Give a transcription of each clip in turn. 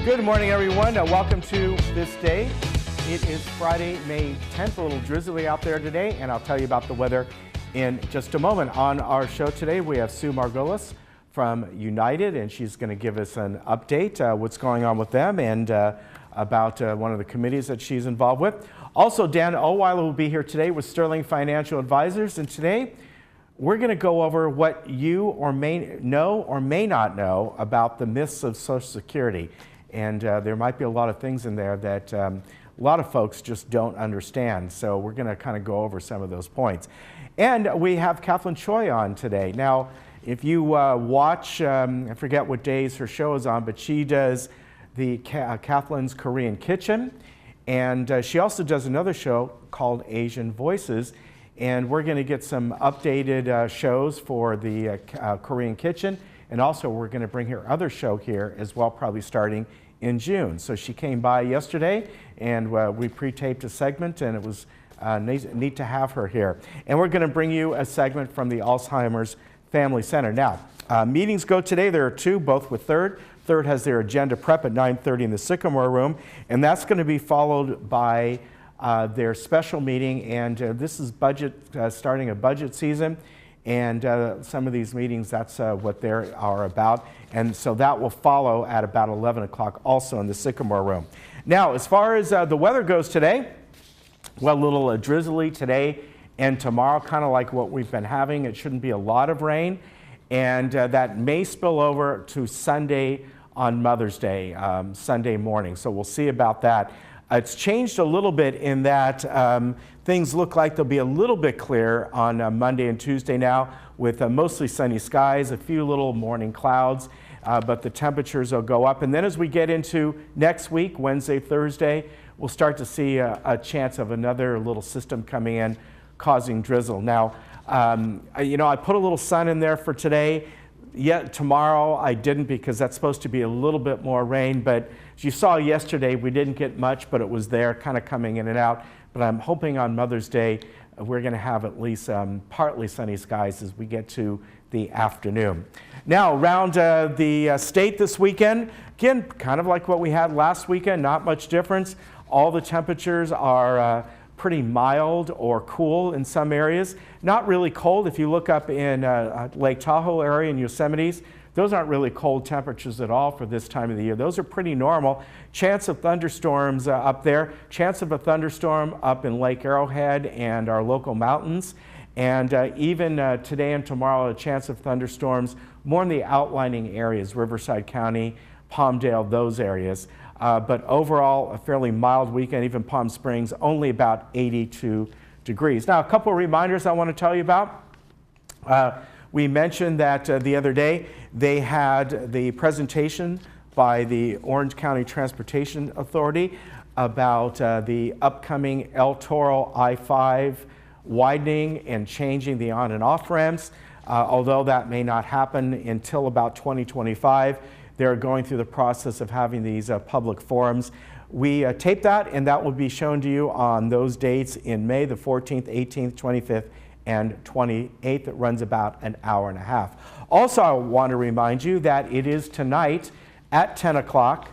Good morning, everyone. Welcome to this day. It is Friday, May 10th, a little drizzly out there today, and I'll tell you about the weather in just a moment. On our show today, we have Sue Margolis from United, and she's going to give us an update, what's going on with them, and about one of the committees that she's involved with. Also, Dan Oweiler will be here today with Sterling Financial Advisors, and today we're going to go over what you or may know or may not know about the myths of Social Security. And there might be a lot of things in there that a lot of folks just don't understand. So we're going to kind of go over some of those points. And we have Kathleen Choi on today. Now, if you watch, I forget what days her show is on, but she does the Kathleen's Korean Kitchen. And she also does another show called Asian Voices. And we're going to get some updated shows for the Korean Kitchen. And also we're going to bring her other show here as well, probably starting in June. So she came by yesterday and we pre-taped a segment, and it was neat to have her here. And we're going to bring you a segment from the Alzheimer's Family Center. Now, meetings go today. There are two, both with Third. Third has their agenda prep at 9:30 in the Sycamore Room, and that's going to be followed by their special meeting. And this is budget, starting a budget season. And some of these meetings, that's what they are about. And so that will follow at about 11 o'clock also in the Sycamore Room. Now, as far as the weather goes today, well, a little drizzly today and tomorrow, kind of like what we've been having. It shouldn't be a lot of rain. And that may spill over to Sunday on Mother's Day, Sunday morning. So we'll see about that. It's changed a little bit in that things look like they'll be a little bit clear on Monday and Tuesday now, with mostly sunny skies, a few little morning clouds, but the temperatures will go up. And then as we get into next week, Wednesday, Thursday, we'll start to see a chance of another little system coming in causing drizzle. Now, you know, I put a little sun in there for today. Yet tomorrow I didn't, because that's supposed to be a little bit more rain, but as you saw yesterday, we didn't get much, but it was there kind of coming in and out. But I'm hoping on Mother's Day we're going to have at least partly sunny skies as we get to the afternoon. Now, around the state this weekend, again, kind of like what we had last weekend, not much difference. All the temperatures are pretty mild or cool in some areas. Not really cold. If you look up in Lake Tahoe area in Yosemite, those aren't really cold temperatures at all for this time of the year. Those are pretty normal. Chance of thunderstorms up there. Chance of a thunderstorm up in Lake Arrowhead and our local mountains. And even today and tomorrow, a chance of thunderstorms more in the outlining areas, Riverside County, Palmdale, those areas. But overall, a fairly mild weekend. Even Palm Springs, only about 82 degrees. Now, a couple of reminders I want to tell you about. We mentioned that the other day they had the presentation by the Orange County Transportation Authority about the upcoming El Toro I-5 widening and changing the on and off ramps. Although that may not happen until about 2025, they're going through the process of having these public forums. We taped that, and that will be shown to you on those dates in May, the 14th, 18th, 25th, and 28th. It runs about an hour and a half. Also, I want to remind you that it is tonight at 10 o'clock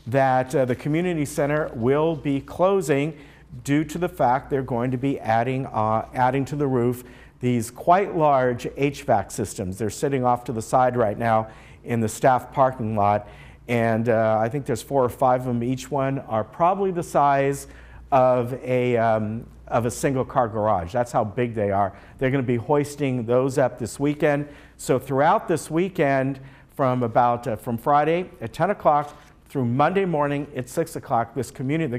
that the community center will be closing due to the fact they're going to be adding to the roof these quite large HVAC systems. They're sitting off to the side right now in the staff parking lot, and I think there's 4 or 5 of them. Each one are probably the size of a single car garage. That's how big they are. They're going to be hoisting those up this weekend. So throughout this weekend, from Friday at 10 o'clock through Monday morning at 6 o'clock, the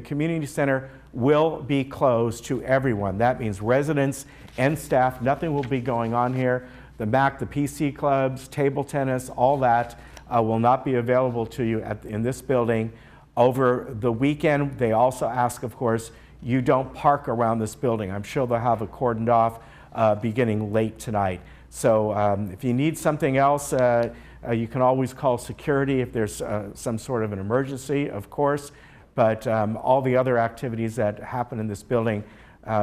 community center will be closed to everyone. That means residents and staff. Nothing will be going on here. The MAC, the PC clubs, table tennis, all that will not be available to you in this building over the weekend. They also ask, of course, you don't park around this building. I'm sure they'll have it cordoned off beginning late tonight. So if you need something else, you can always call security if there's some sort of an emergency, of course. But all the other activities that happen in this building,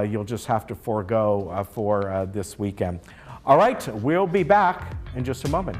you'll just have to forego for this weekend. All right, we'll be back in just a moment.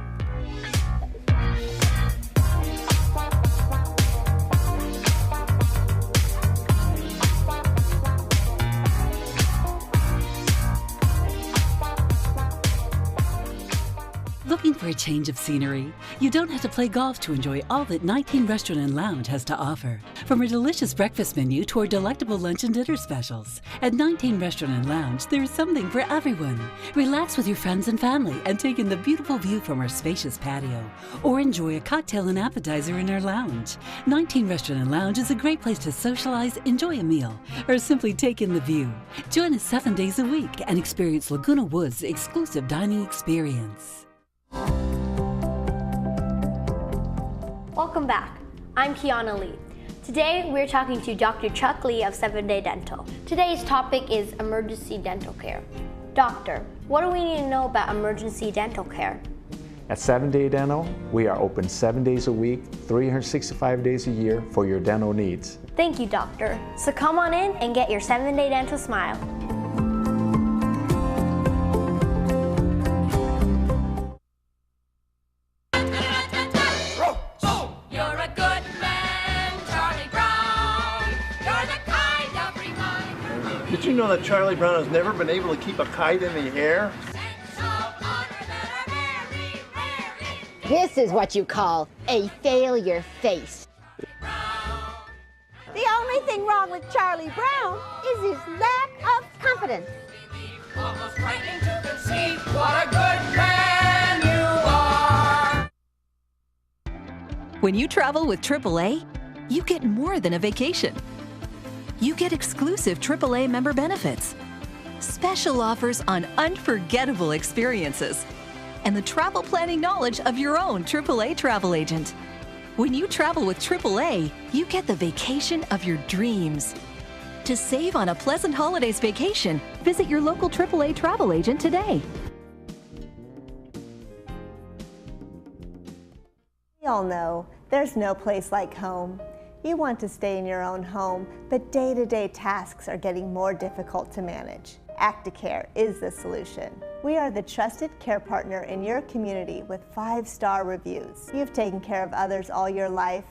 change of scenery? You don't have to play golf to enjoy all that 19 Restaurant and Lounge has to offer. From a delicious breakfast menu to our delectable lunch and dinner specials. At 19 Restaurant and Lounge, there is something for everyone. Relax with your friends and family and take in the beautiful view from our spacious patio. Or enjoy a cocktail and appetizer in our lounge. 19 Restaurant and Lounge is a great place to socialize, enjoy a meal, or simply take in the view. Join us 7 days a week and experience Laguna Woods' exclusive dining experience. Welcome back. I'm Kiana Lee. Today we're talking to Dr. Chuck Lee of 7 Day Dental. Today's topic is emergency dental care. Doctor, what do we need to know about emergency dental care? At 7 Day Dental, we are open 7 days a week, 365 days a year for your dental needs. Thank you, Doctor. So come on in and get your 7 Day Dental smile. Did you know that Charlie Brown has never been able to keep a kite in the air? This is what you call a failure face. The only thing wrong with Charlie Brown is his lack of confidence. Almost frightening to conceive what a good man you are. When you travel with AAA, you get more than a vacation. You get exclusive AAA member benefits, special offers on unforgettable experiences, and the travel planning knowledge of your own AAA travel agent. When you travel with AAA, you get the vacation of your dreams. To save on a pleasant holidays vacation, visit your local AAA travel agent today. We all know there's no place like home. You want to stay in your own home, but day-to-day tasks are getting more difficult to manage. Acticare is the solution. We are the trusted care partner in your community with 5-star reviews. You've taken care of others all your life.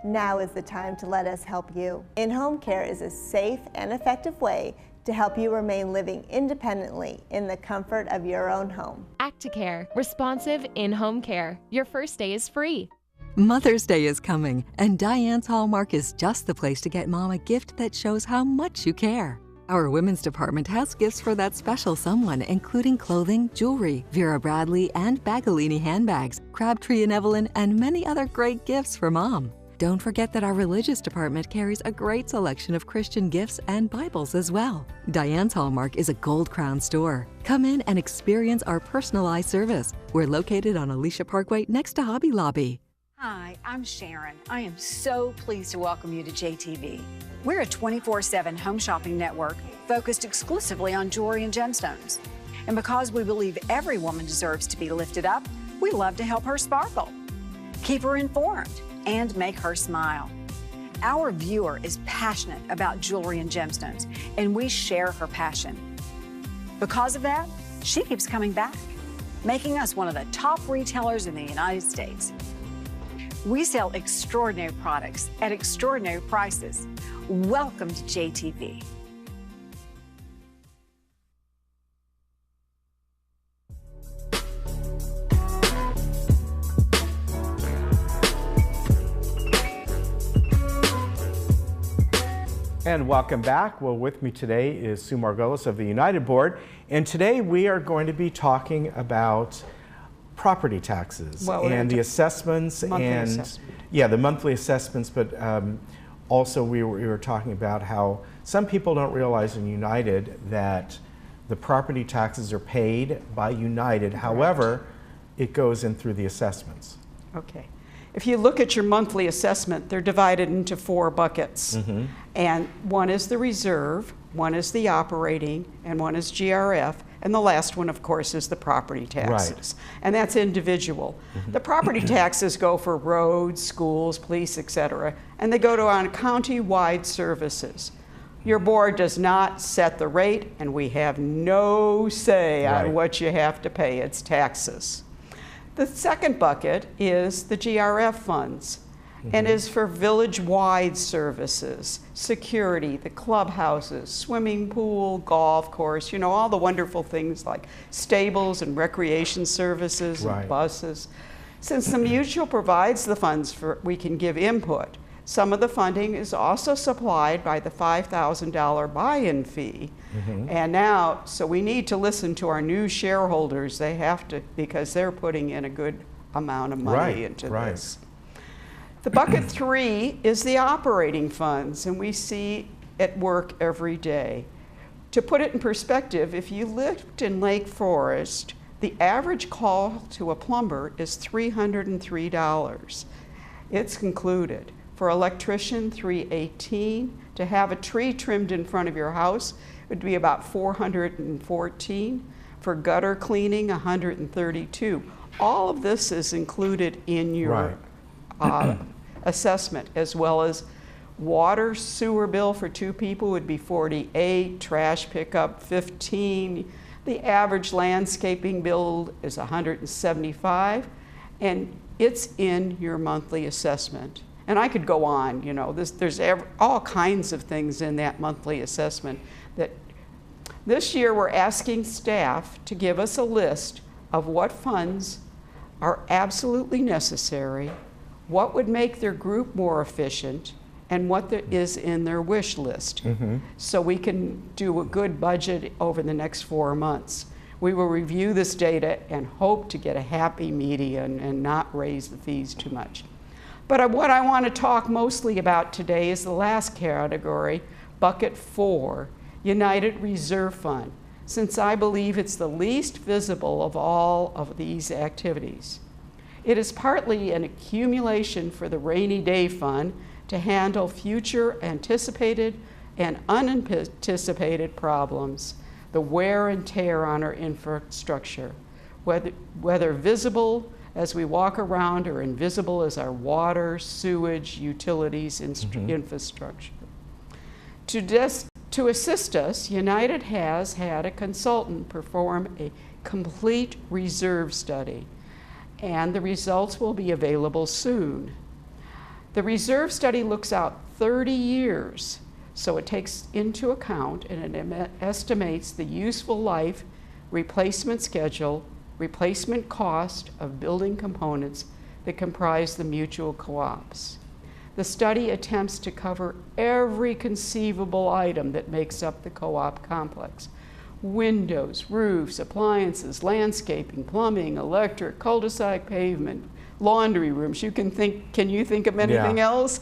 Now is the time to let us help you. In-home care is a safe and effective way to help you remain living independently in the comfort of your own home. Acticare, responsive in-home care. Your first day is free. Mother's Day is coming, and Diane's Hallmark is just the place to get Mom a gift that shows how much you care. Our women's department has gifts for that special someone, including clothing, jewelry, Vera Bradley and Bagolini handbags, Crabtree and Evelyn, and many other great gifts for Mom. Don't forget that our religious department carries a great selection of Christian gifts and Bibles as well. Diane's Hallmark is a Gold Crown store. Come in and experience our personalized service. We're located on Alicia Parkway next to Hobby Lobby. Hi, I'm Sharon. I am so pleased to welcome you to JTV. We're a 24/7 home shopping network focused exclusively on jewelry and gemstones. And because we believe every woman deserves to be lifted up, we love to help her sparkle, keep her informed, and make her smile. Our viewer is passionate about jewelry and gemstones, and we share her passion. Because of that, she keeps coming back, making us one of the top retailers in the United States. We sell extraordinary products at extraordinary prices. Welcome to JTV. And welcome back. Well, with me today is Sue Margolis of the United Board, and today we are going to be talking about property taxes and the assessments and the monthly assessments, but also we were talking about how some people don't realize in United that the property taxes are paid by United. Correct. However, it goes in through the assessments. Okay. If you look at your monthly assessment, they're divided into 4 buckets. Mm-hmm. And one is the reserve, one is the operating, and one is GRF. And the last one, of course, is the property taxes. Right. And that's individual. Mm-hmm. The property taxes go for roads, schools, police, etc. And they go to on county-wide services. Your board does not set the rate, and we have no say on what you have to pay. It's taxes. The second bucket is the GRF funds. and is for village-wide services, security, the clubhouses, swimming pool, golf course, you know, all the wonderful things like stables and recreation services and buses. Since the mutual provides the funds for, we can give input. Some of the funding is also supplied by the $5,000 buy-in fee. And now, so we need to listen to our new shareholders. They have to, because they're putting in a good amount of money into this. The bucket 3 is the operating funds, and we see it work every day. To put it in perspective, if you lived in Lake Forest, the average call to a plumber is $303. It's included. For electrician, $318. To have a tree trimmed in front of your house would be about $414. For gutter cleaning, $132. All of this is included in your assessment, as well as water sewer bill for 2 people would be $48, trash pickup $15. The average landscaping bill is $175, and it's in your monthly assessment. And I could go on, you know, there's all kinds of things in that monthly assessment. That this year we're asking staff to give us a list of what funds are absolutely necessary, what would make their group more efficient, and what is in their wish list. So we can do a good budget over the next 4 months. We will review this data and hope to get a happy median and not raise the fees too much. But what I want to talk mostly about today is the last category, bucket 4, United Reserve Fund, since I believe it's the least visible of all of these activities. It is partly an accumulation for the rainy day fund to handle future anticipated and unanticipated problems, the wear and tear on our infrastructure, whether visible as we walk around or invisible as our water, sewage, utilities, infrastructure. To assist us, United has had a consultant perform a complete reserve study, and the results will be available soon. The reserve study looks out 30 years, so it takes into account and it estimates the useful life, replacement schedule, replacement cost of building components that comprise the mutual co-ops. The study attempts to cover every conceivable item that makes up the co-op complex: windows, roofs, appliances, landscaping, plumbing, electric, cul-de-sac pavement, laundry rooms. Can you think of anything else?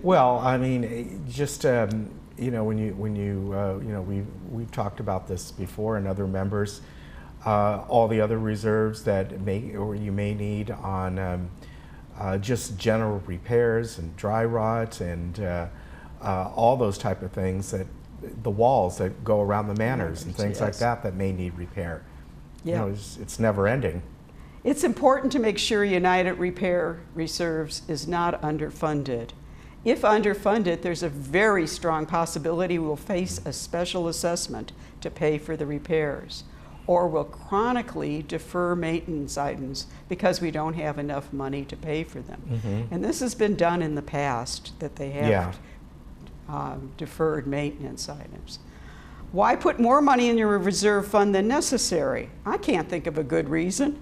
Well, I mean, just you know, you know, we've talked about this before, and other members. All the other reserves that you may need on just general repairs and dry rot and all those type of things, that the walls that go around the manors and things like that may need repair. You know, it's never ending. It's important to make sure United Repair Reserves is not underfunded. If underfunded, there's a very strong possibility we'll face a special assessment to pay for the repairs, or will chronically defer maintenance items because we don't have enough money to pay for them. And this has been done in the past, that they have deferred maintenance items. Why put more money in your reserve fund than necessary? I can't think of a good reason.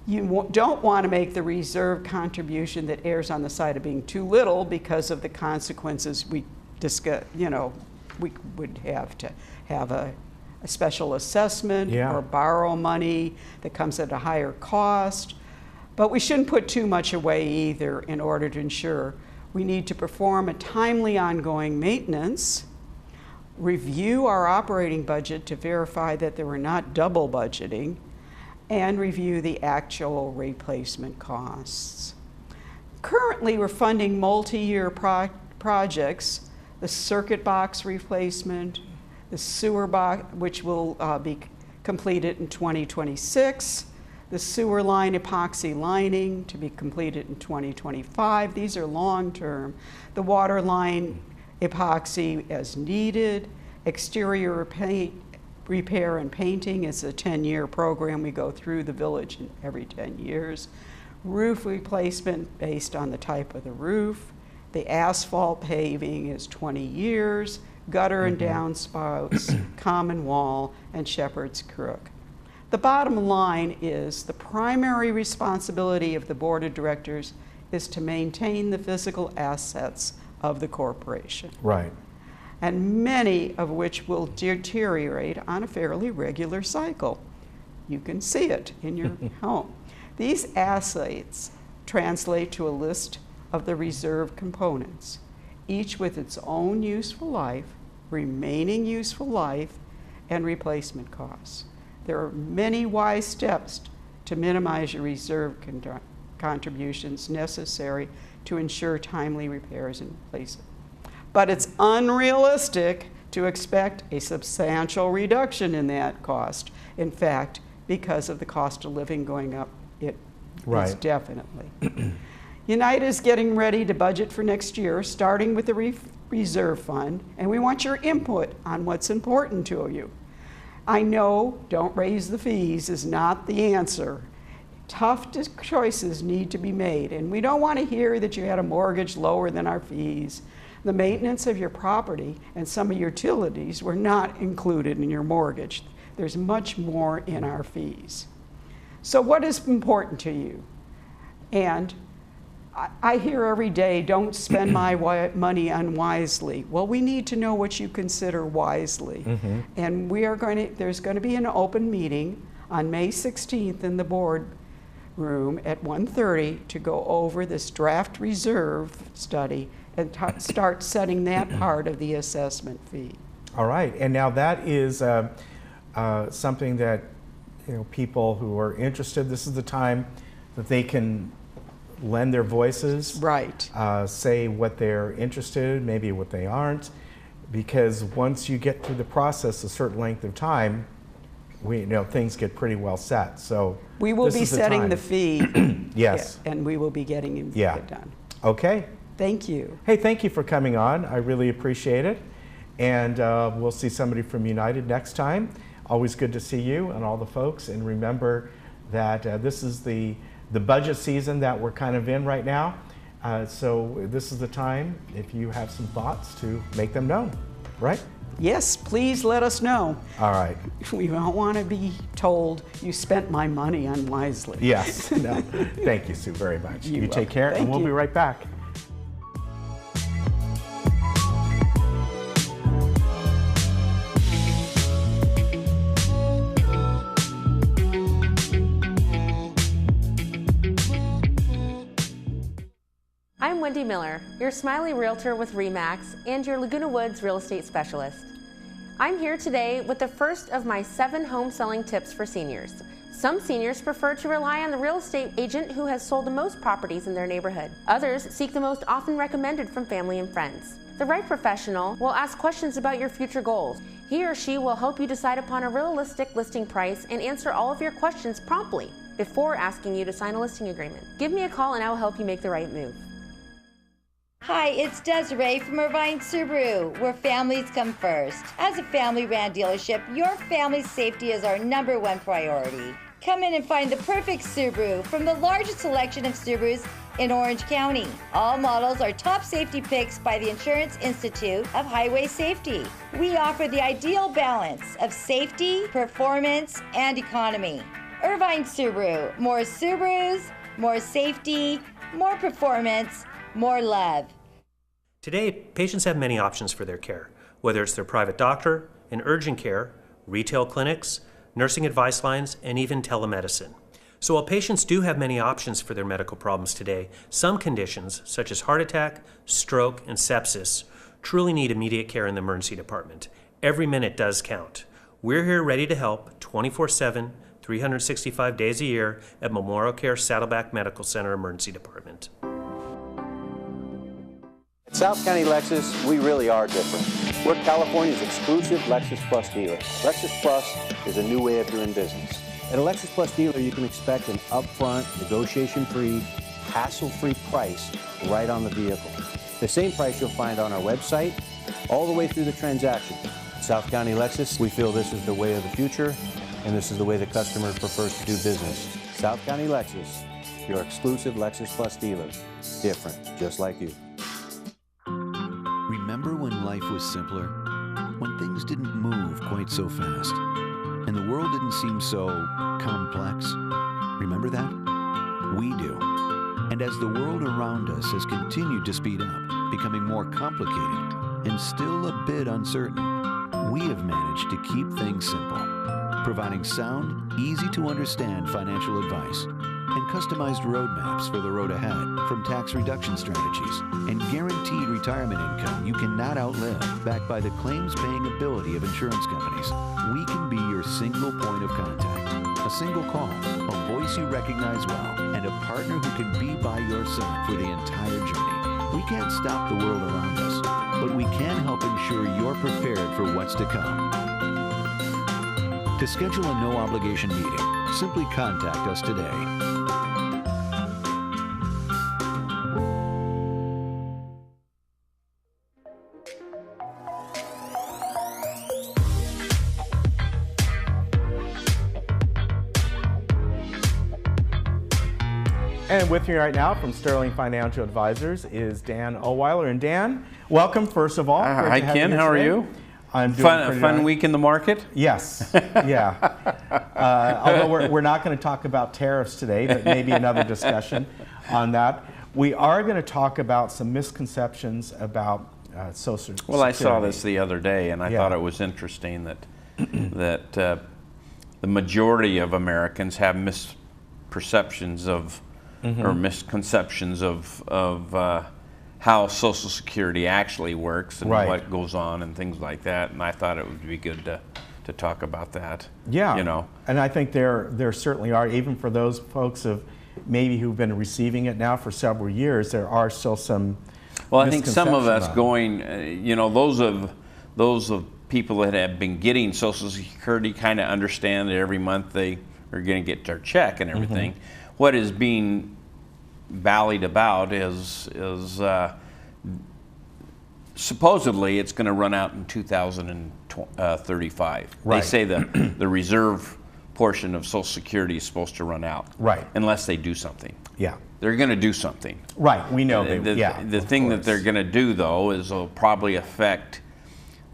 You don't want to make the reserve contribution that errs on the side of being too little because of the consequences we discuss. You know, we would have to have a special assessment or borrow money that comes at a higher cost. But we shouldn't put too much away either in order to ensure we need to perform a timely ongoing maintenance, review our operating budget to verify that we're not double budgeting, and review the actual replacement costs. Currently, we're funding multi-year projects, the circuit box replacement, the sewer box, which will be completed in 2026, the sewer line epoxy lining to be completed in 2025. These are long-term. The water line epoxy as needed, exterior paint, repair and painting is a 10-year program. We go through the village every 10 years. roof replacement based on the type of the roof. The asphalt paving is 20 years, gutter and downspouts, common wall, and Shepherd's Crook. The bottom line is the primary responsibility of the board of directors is to maintain the physical assets of the corporation. Right. And many of which will deteriorate on a fairly regular cycle. You can see it in your home. These assets translate to a list of the reserve components, each with its own useful life, remaining useful life, and replacement costs. There are many wise steps to minimize your reserve contributions necessary to ensure timely repairs and replacement. But it's unrealistic to expect a substantial reduction in that cost. In fact, because of the cost of living going up, it is definitely. United is getting ready to budget for next year, starting with the reserve fund, and we want your input on what's important to you. I know don't raise the fees is not the answer. Tough choices need to be made, and we don't want to hear that you had a mortgage lower than our fees. The maintenance of your property and some of your utilities were not included in your mortgage. There's much more in our fees. So what is important to you? And I hear every day, don't spend my money unwisely. Well, we need to know what you consider wisely. And there's going to be an open meeting on May 16th in the board room at 1:30 to go over this draft reserve study and start setting that part of the assessment fee. All right, and now that is something that people who are interested, this is the time that they can lend their voices, say what they're interested in, maybe what they aren't, because once you get through the process a certain length of time, things get pretty well set. So we will be setting the fee. Yes. And we will be getting it done. Okay. Thank you. Hey, thank you for coming on. I really appreciate it. And we'll see somebody from United next time. Always good to see you and all the folks. And remember that this is the budget season that we're kind of in right now. So this is the time, if you have some thoughts, to make them known, right? Yes, please let us know. All right. We don't want to be told you spent my money unwisely. Yes. No. Thank you, Sue, very much. You take care, and we'll be right back. I'm Wendy Miller, your Smiley Realtor with RE/MAX and your Laguna Woods real estate specialist. I'm here today with the first of my 7 home selling tips for seniors. Some seniors prefer to rely on the real estate agent who has sold the most properties in their neighborhood. Others seek the most often recommended from family and friends. The right professional will ask questions about your future goals. He or she will help you decide upon a realistic listing price and answer all of your questions promptly before asking you to sign a listing agreement. Give me a call and I will help you make the right move. Hi, it's Desiree from Irvine Subaru, where families come first. As a family-ran dealership, your family's safety is our #1 priority. Come in and find the perfect Subaru from the largest selection of Subarus in Orange County. All models are top safety picks by the Insurance Institute of Highway Safety. We offer the ideal balance of safety, performance, and economy. Irvine Subaru, more Subarus, more safety, more performance, more love. Today, patients have many options for their care, whether it's their private doctor, in urgent care, retail clinics, nursing advice lines, and even telemedicine. So while patients do have many options for their medical problems today, some conditions, such as heart attack, stroke, and sepsis, truly need immediate care in the emergency department. Every minute does count. We're here ready to help 24/7, 365 days a year at Memorial Care Saddleback Medical Center Emergency Department. At South County Lexus, we really are different. We're California's exclusive Lexus Plus dealer. Lexus Plus is a new way of doing business. At a Lexus Plus dealer, you can expect an upfront, negotiation-free, hassle-free price right on the vehicle. The same price you'll find on our website, all the way through the transaction. At South County Lexus, we feel this is the way of the future, and this is the way the customer prefers to do business. South County Lexus, your exclusive Lexus Plus dealer. Different, just like you. Remember when life was simpler? When things didn't move quite so fast? And the world didn't seem so complex? Remember that? We do. And as the world around us has continued to speed up, becoming more complicated and still a bit uncertain, we have managed to keep things simple, providing sound, easy to understand financial advice and customized roadmaps for the road ahead, from tax reduction strategies and guaranteed retirement income you cannot outlive, backed by the claims-paying ability of insurance companies. We can be your single point of contact, a single call, a voice you recognize well, and a partner who can be by your side for the entire journey. We can't stop the world around us, but we can help ensure you're prepared for what's to come. To schedule a no-obligation meeting, simply contact us today. And with me right now from Sterling Financial Advisors is Dan Ohlweiler. And Dan, welcome first of all. Hi Ken, how are you? I'm doing fun week in the market? Yes, yeah. Although we're not going to talk about tariffs today, but maybe another discussion on that. We are going to talk about some misconceptions about Social Security. Well, I saw this the other day, and I thought it was interesting that the majority of Americans have misperceptions of or misconceptions of how Social Security actually works and what goes on and things like that. And I thought it would be good to talk about that. Yeah, you know. And I think there certainly are, even for those folks who've been receiving it now for several years, there are still some. Well, I think some of us those of people that have been getting Social Security kind of understand that every month they are going to get their check and everything. What is being ballied about is supposedly it's going to run out in 2035. They say the reserve portion of Social Security is supposed to run out, unless they do something. Yeah, they're going to do something. Right, we know the thing that they're going to do though is it'll probably affect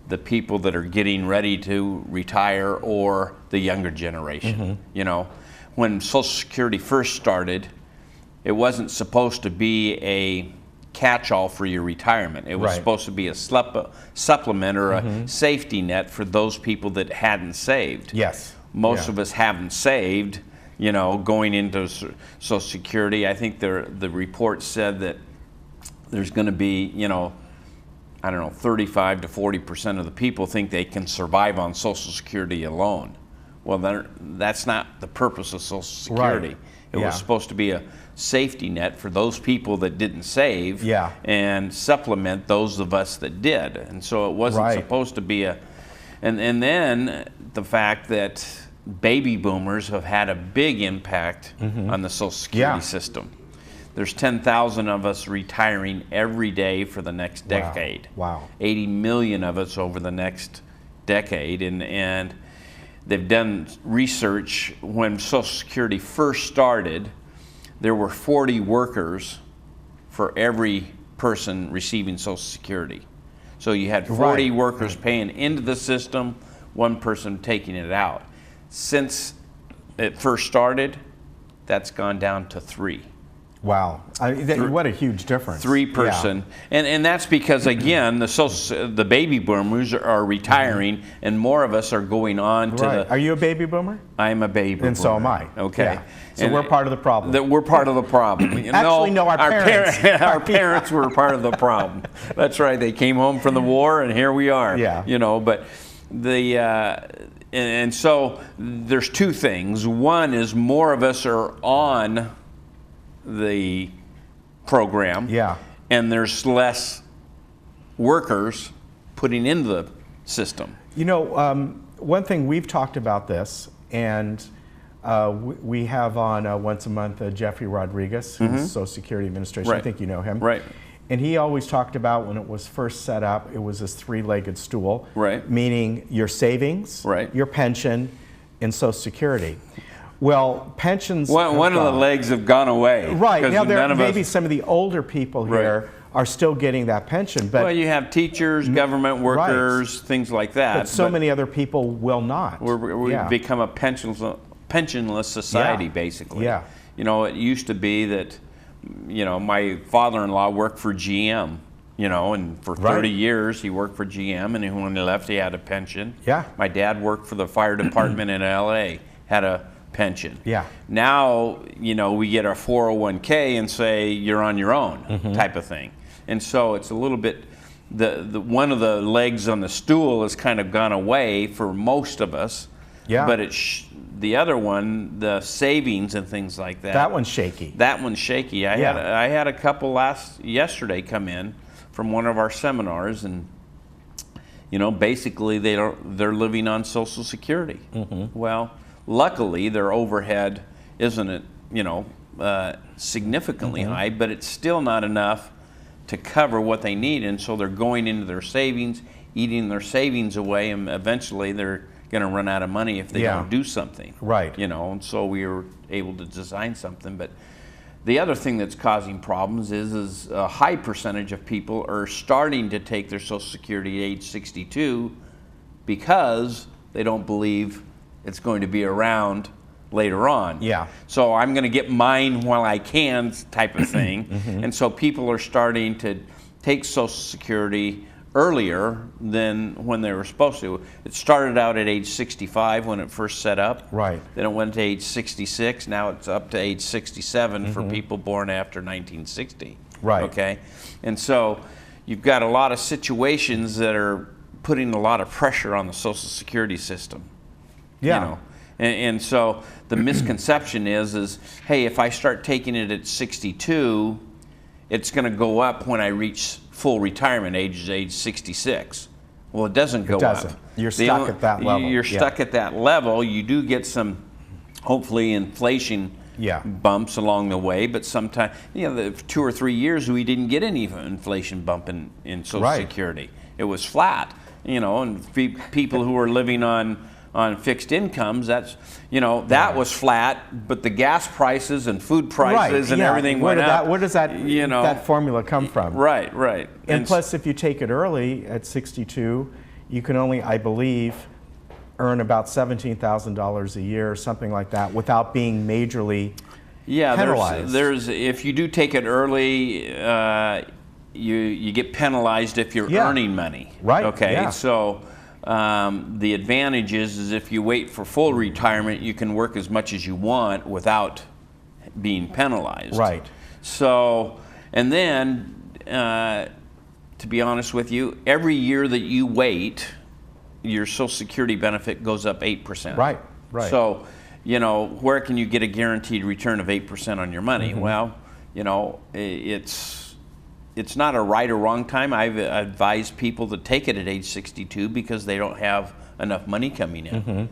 the people that are getting ready to retire or the younger generation. You know, when Social Security first started, it wasn't supposed to be a catch-all for your retirement. It was supposed to be a supplement or a safety net for those people that hadn't saved. Yes. Most of us haven't saved, you know, going into Social Security. I think the report said that there's going to be, you know, I don't know, 35 to 40% of the people think they can survive on Social Security alone. Well, that's not the purpose of Social Security. It was supposed to be a safety net for those people that didn't save and supplement those of us that did. And so it wasn't supposed to be and then the fact that baby boomers have had a big impact on the Social Security system. There's 10,000 of us retiring every day for the next decade. Wow. 80 million of us over the next decade. And they've done research. When Social Security first started, there were 40 workers for every person receiving Social Security. So you had 40 workers paying into the system, one person taking it out. Since it first started, that's gone down to 3. Wow, what a huge difference. 3 person, and that's because again the baby boomers are retiring, and more of us are going on to the. Are you a baby boomer? I'm a baby boomer. And so am I. Okay. Yeah. So we're part of the problem. We're part of the problem. Actually, no, our parents. Our parents were part of the problem. That's right. They came home from the war, and here we are. Yeah. You know, but and so there's 2 things. One is more of us are on the program, and there's less workers putting into the system. You know, one thing we've talked about this, and we have on once a month Jeffrey Rodriguez, who's Social Security Administration. I think you know him. Right. And he always talked about when it was first set up, it was this 3-legged stool, meaning your savings, your pension, and Social Security. Well, pensions. One of the legs have gone away. Right. Now, none of maybe us, some of the older people here are still getting that pension. But well, you have teachers, government workers, things like that. But so many other people will not. We've become a pensionless society, basically. Yeah. You know, it used to be that, you know, my father-in-law worked for GM, you know, and for 30 years he worked for GM, and when he left he had a pension. Yeah. My dad worked for the fire department in LA, had a pension. Yeah. Now, you know, we get our 401k and say you're on your own type of thing. And so it's a little bit, the one of the legs on the stool has kind of gone away for most of us. Yeah. But the other one, the savings and things like that. That one's shaky. That one's shaky. I had a couple yesterday come in from one of our seminars, and you know, basically they're living on Social Security. Well, luckily their overhead isn't, you know, significantly high, but it's still not enough to cover what they need, and so they're going into their savings, eating their savings away, and eventually they're going to run out of money if they don't do something. Right. You know, and so we were able to design something. But the other thing that's causing problems is a high percentage of people are starting to take their Social Security at age 62 because they don't believe it's going to be around later on. Yeah. So I'm going to get mine while I can type of thing. And so people are starting to take Social Security earlier than when they were supposed to. It started out at age 65 when it first set up. Right. Then it went to age 66. Now it's up to age 67 for people born after 1960. Right. Okay. And so you've got a lot of situations that are putting a lot of pressure on the Social Security system. Yeah. You know? And so the misconception is, hey, if I start taking it at 62, it's going to go up when I reach full retirement age 66. Well, it doesn't go up. You're stuck at that level. You're stuck at that level. You do get some, hopefully, inflation bumps along the way, but sometimes, you know, the 2 or 3 years we didn't get any inflation bump in Social Security. It was flat, you know, and people who were living on fixed incomes, that's, you know, that was flat, but the gas prices and food prices and everything went up. Where does that, you know, that formula come from? Right, right. And plus, if you take it early at 62, you can only, I believe, earn about $17,000 a year or something like that without being majorly penalized. There's if you do take it early, you get penalized if you're earning money. Right. Okay. So the advantage is if you wait for full retirement, you can work as much as you want without being penalized. Right. So, and then, to be honest with you, every year that you wait, your Social Security benefit goes up 8%. Right, right. So, you know, where can you get a guaranteed return of 8% on your money? Well, you know, it's not a right or wrong time. I've advised people to take it at age 62 because they don't have enough money coming in.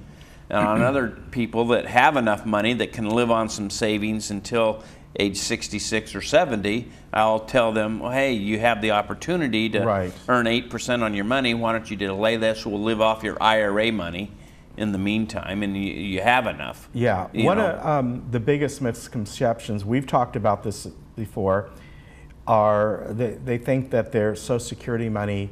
And on other people that have enough money that can live on some savings until age 66 or 70, I'll tell them, well, hey, you have the opportunity to earn 8% on your money. Why don't you delay this? We'll live off your IRA money in the meantime, and you have enough. Yeah. One of the biggest misconceptions, we've talked about this before, are they think that their Social Security money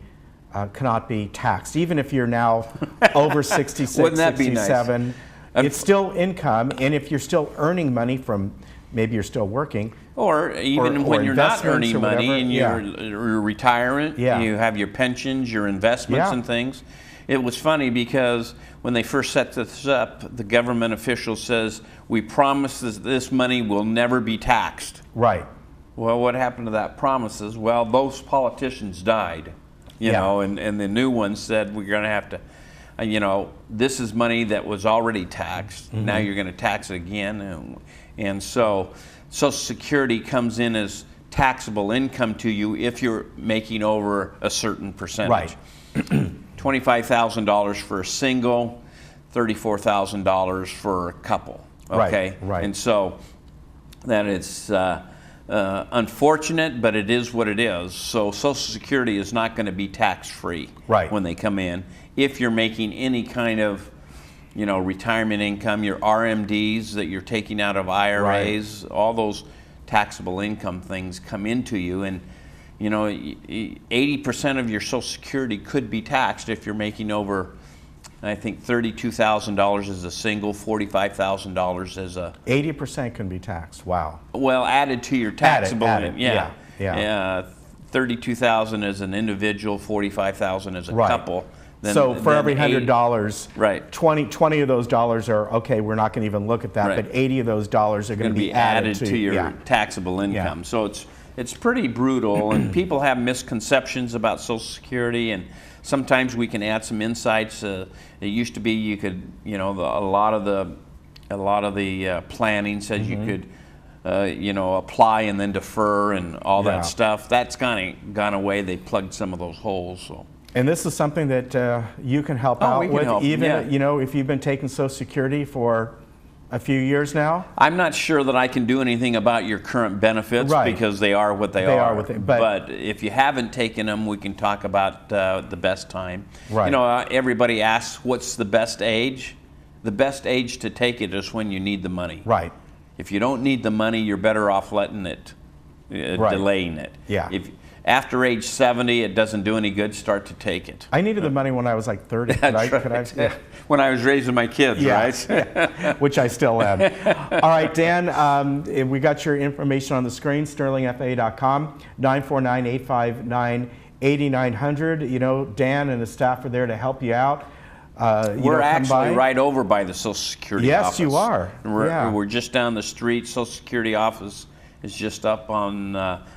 cannot be taxed. Even if you're now over 66, Wouldn't that 67, be nice? It's still income, and if you're still earning money from, maybe you're still working. Or even when you're not earning money in your retirement, Yeah. you have your pensions, your investments and things. It was funny because when they first set this up, the government official says, we promise this money will never be taxed. Right. Well, what happened to that promises? Well, those politicians died, you know, and the new one said we're going to have to, you know, this is money that was already taxed. Now you're going to tax it again. And so Social Security comes in as taxable income to you if you're making over a certain percentage. Right. $25,000 for a single, $34,000 for a couple. Okay. Right. And so that it's unfortunate, but it is what it is. So Social Security is not going to be tax-free when they come in if you're making any kind of, retirement income, your RMDs that you're taking out of IRAs, all those taxable income things come into you, and 80% of your Social Security could be taxed if you're making over, I think, $32,000 as a single, $45,000 as a... 80% can be taxed. Wow. Well, added to your taxable. Added. Yeah. 32,000 as an individual, 45,000 as a couple. So for every $100, right, 20 of those dollars are, okay, we're not going to even look at that, but 80 of those dollars are going to be added to your taxable income. So it's pretty brutal, and people have misconceptions about Social Security, and sometimes we can add some insights. It used to be you could, a lot of the planning says you could, apply and then defer and all that stuff. That's kind of gone away. They plugged some of those holes. So. And this is something that you can help out with, even if you've been taking Social Security for a few years now. I'm not sure that I can do anything about your current benefits because they are what they are. But if you haven't taken them, we can talk about the best time. Right. Everybody asks, what's the best age? The best age to take it is when you need the money. Right. If you don't need the money, you're better off letting it, delaying it. Yeah. If after age 70, it doesn't do any good, start to take it. I needed the money when I was like 30. When I was raising my kids, right? Which I still am. All right, Dan, we got your information on the screen, sterlingfa.com, 949-859-8900. Dan and the staff are there to help you out. We're actually right over by the Social Security office. Yes, you are. We're just down the street. Social Security office is just up on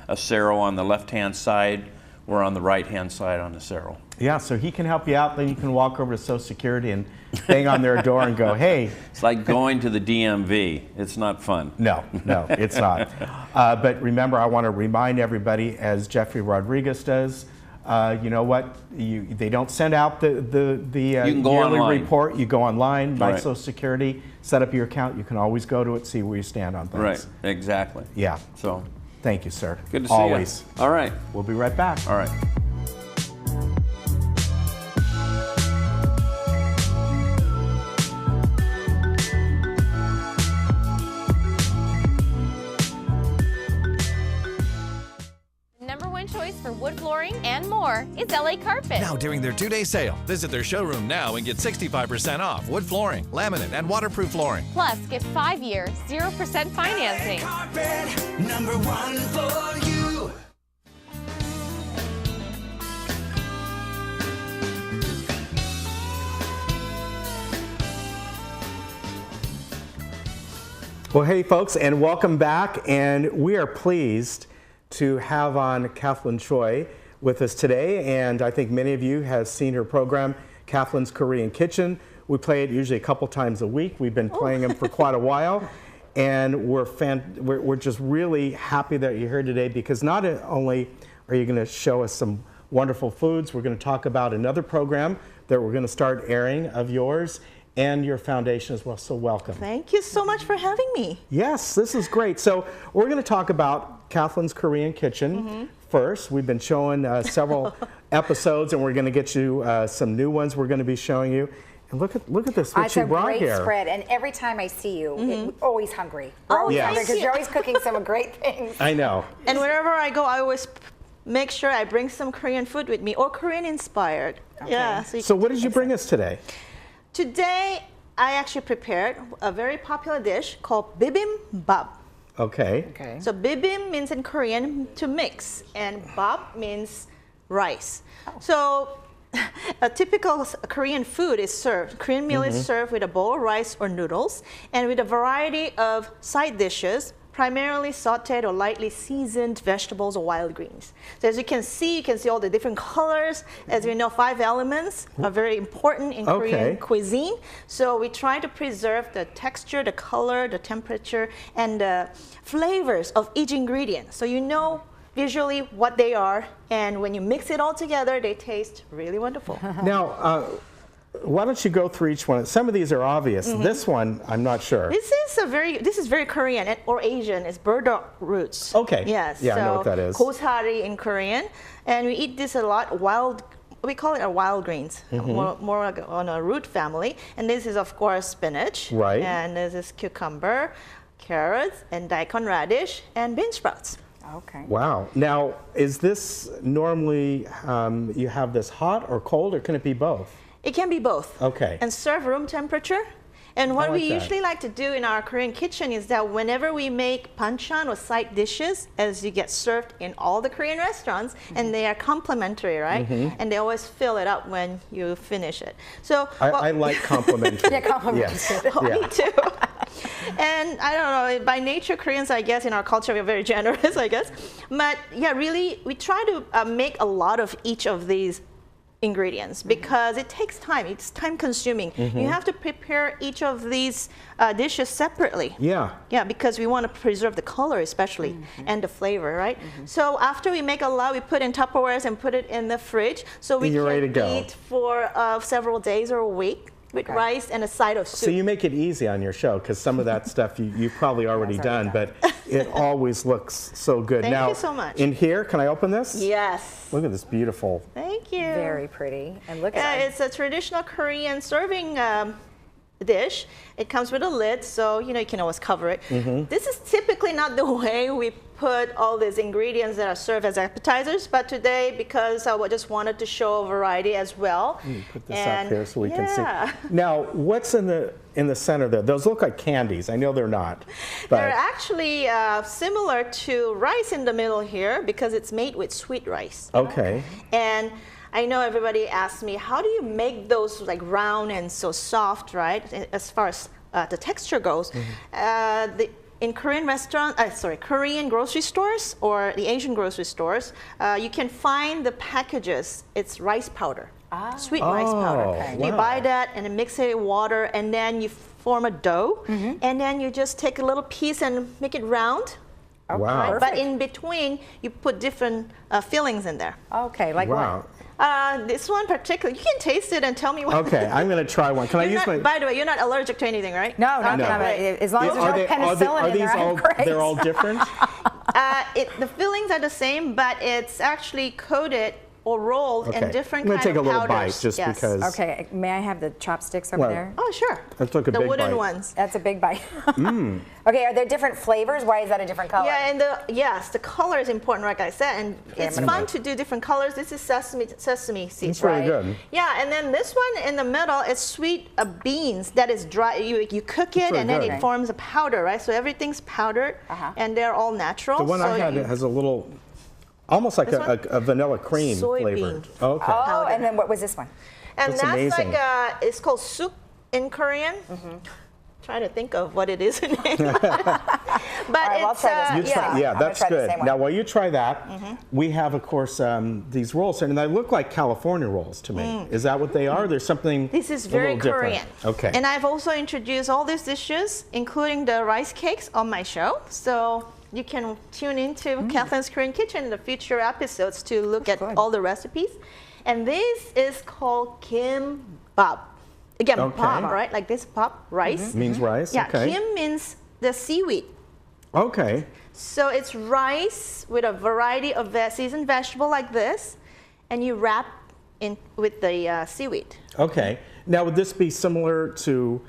Acero on the left-hand side. We're on the right-hand side on Acero. Yeah, so he can help you out. Then you can walk over to Social Security and bang on their door and go, hey. It's like going to the DMV. It's not fun. No, it's not. But remember, I want to remind everybody, as Jeffrey Rodriguez does, you know what? They don't send out the yearly report. You go online, buy Social Security, set up your account. You can always go to it, see where you stand on things. Right, exactly. Yeah. So, thank you, sir. Good to see you. Always. All right. We'll be right back. All right. Choice for wood flooring and more is LA Carpet. Now during their 2-day sale, visit their showroom now and get 65% off wood flooring, laminate, and waterproof flooring. Plus, get 5 years, 0% financing. LA Carpet, #1 for you. Well, hey folks, and welcome back. And we are pleased to have on Kathleen Choi with us today, and I think many of you have seen her program, Kathleen's Korean Kitchen. We play it usually a couple times a week. We've been playing them for quite a while, and we're just really happy that you're here today, because not only are you going to show us some wonderful foods, we're going to talk about another program that we're going to start airing of yours and your foundation as well. So welcome. Thank you so much for having me. Yes, this is great. So we're going to talk about Kathleen's Korean Kitchen first. We've been showing several episodes, and we're going to get you some new ones we're going to be showing you. And look at this, what you brought here. It's a great spread, and every time I see you, I'm always hungry. Yes. Because you're always cooking some great things. I know. And wherever I go, I always make sure I bring some Korean food with me, or Korean inspired. Okay. Yeah. So what did you bring us today? Today, I actually prepared a very popular dish called bibimbap. Okay. So bibim means in Korean to mix, and bap means rice. So a typical Korean food is served. Korean meal is served with a bowl of rice or noodles, and with a variety of side dishes, primarily sauteed or lightly seasoned vegetables or wild greens. So as you can see all the different colors. As we know, 5 elements are very important in Korean cuisine. So we try to preserve the texture, the color, the temperature, and the flavors of each ingredient. So you know visually what they are, and when you mix it all together, they taste really wonderful. Now, why don't you go through each one? Some of these are obvious. This one, I'm not sure. This is very Korean or Asian. It's burdock roots. Okay. Yes. Yeah, so I know what that is. Gosari in Korean, and we eat this a lot. Wild we call it a wild greens, more like on a root family. And this is, of course, spinach. Right. And this is cucumber, carrots, and daikon radish, and bean sprouts. Okay. Wow. Now, is this normally, you have this hot or cold, or can it be both? It can be both. Okay. And serve room temperature. And what like we that. usually like to do in our Korean kitchen is that whenever we make banchan or side dishes, as you get served in all the Korean restaurants, and they are complimentary, right? And they always fill it up when you finish it. So I like complimentary. Yeah, complimentary. Yes. Oh, me too. And I don't know, by nature, Koreans, I guess, in our culture, we're very generous, I guess. But yeah, really, we try to make a lot of each of these ingredients because it takes time. It's time consuming. You have to prepare each of these dishes separately. Yeah. Yeah, because we want to preserve the color especially and the flavor, right? So after we make a lot, we put in Tupperwares and put it in the fridge so we You're ready can to go. eat for several days or a week with rice and a side of soup. So you make it easy on your show because some of that stuff you've probably already done, but it always looks so good. Thank now, you so much. In here, can I open this? Yes. Look at this beautiful. Thank you. Very pretty. And look at It's a traditional Korean serving dish. It comes with a lid, so you can always cover it. This is typically not the way we put all these ingredients that are served as appetizers, but today, because I just wanted to show a variety as well. Put this up here so we can yeah. see. Now, what's in the center there? Those look like candies. I know they're not. But They're actually similar to rice in the middle here because it's made with sweet rice. okay. And I know everybody asks me, how do you make those like round and so soft, right? As far as the texture goes. In Korean Korean grocery stores or the Asian grocery stores, you can find the packages. It's rice powder, sweet rice powder. Okay. You Wow. buy that and then mix it with water, and then you form a dough, and then you just take a little piece and make it round. Wow. But in between, you put different fillings in there. Okay, like Wow. This one particularly, you can taste it and tell me what. Okay, I'm going to try one. Can I You're use not- my? By the way, you're not allergic to anything, right? No, Okay, no. great. As long as there's no penicillin in these there, I'm all? great. They're all different. The fillings are the same, but it's actually coated or rolled Okay. in different I'm gonna kinds take a of little powders. bite just Yes. because. Okay, may I have the chopsticks over Well, there? Oh, sure. I took a The big wooden bite. ones. That's a big bite. Okay, are there different flavors? Why is that a different color? Yeah, and the color is important, like I said, and it's fun to do different colors. This is sesame seeds, It's really right? good. Yeah, and then this one in the middle is sweet beans that is dry. You cook it, really and then good. it forms a powder, right? So everything's powdered, and they're all natural. The one so I had you- has a little, almost like This a vanilla cream Soybean. flavor. Oh, okay. Oh, and then what was this one? And That's that's amazing. like it's called soup in Korean. Trying to think of what it is in English. But right, well, I'll it's try this. You try, yeah, I'm gonna that's try the good. same one. Now, while you try that, we have, of course, these rolls, and they look like California rolls to me. Is that what they are? There's something. This is a very little different. Korean. Okay. And I've also introduced all these dishes, including the rice cakes, on my show. So you can tune into Kathleen's Korean Kitchen in the future episodes to look at all the recipes. And this is called kimbap. Again, Okay. bap, right? Like this pop, rice. Means rice. Yeah, Okay. kim means the seaweed. Okay. So it's rice with a variety of seasoned vegetable like this, and you wrap in with the seaweed. Okay. Now, would this be similar to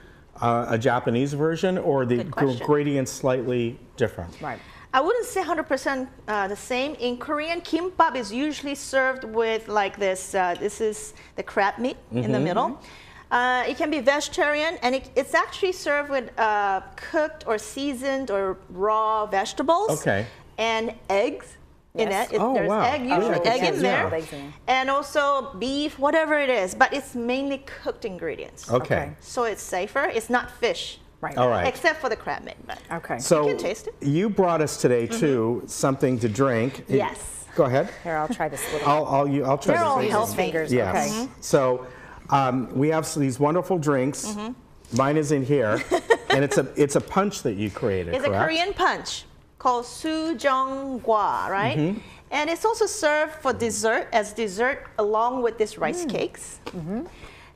a Japanese version, or the Good question. ingredients slightly different? Right. I wouldn't say 100% the same. In Korean, kimbap is usually served with like this. This is the crab meat in the middle. It can be vegetarian, and it's actually served with cooked or seasoned or raw vegetables. Okay. And eggs in Yes. it. Oh, There's wow. egg, usually Oh, egg in yeah. there. Eggs in there. And also beef, whatever it is. But it's mainly cooked ingredients. Okay. So it's safer. It's not fish. Right. All right. Except for the crab meat. But Okay. So you can taste it. you brought us today too something to drink. Yes. Go ahead. Here, I'll try this little. I'll try. They're this all later. healthy. fingers. Yes. Okay. So we have these wonderful drinks. Mine is in here, and it's a punch that you created. It's correct? a Korean punch called sujeonggwa, right? And it's also served for dessert, as dessert along with these rice cakes.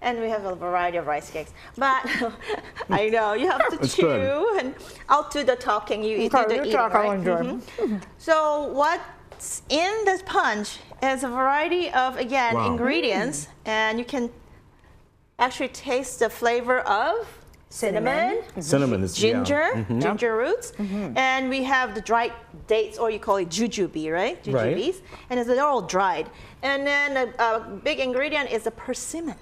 And we have a variety of rice cakes. But I know, you have to It's chew, good. and I'll do the talking, you do Okay, the you eating, talk, I'll right? enjoy. So what in this punch is a variety of, again, Wow. ingredients, and you can actually taste the flavor of cinnamon, Cinnamon is ginger, yeah. Mhm. ginger roots, and we have the dried dates, or you call it jujube, right? Jujubes, and they're all dried. And then a big ingredient is the persimmon.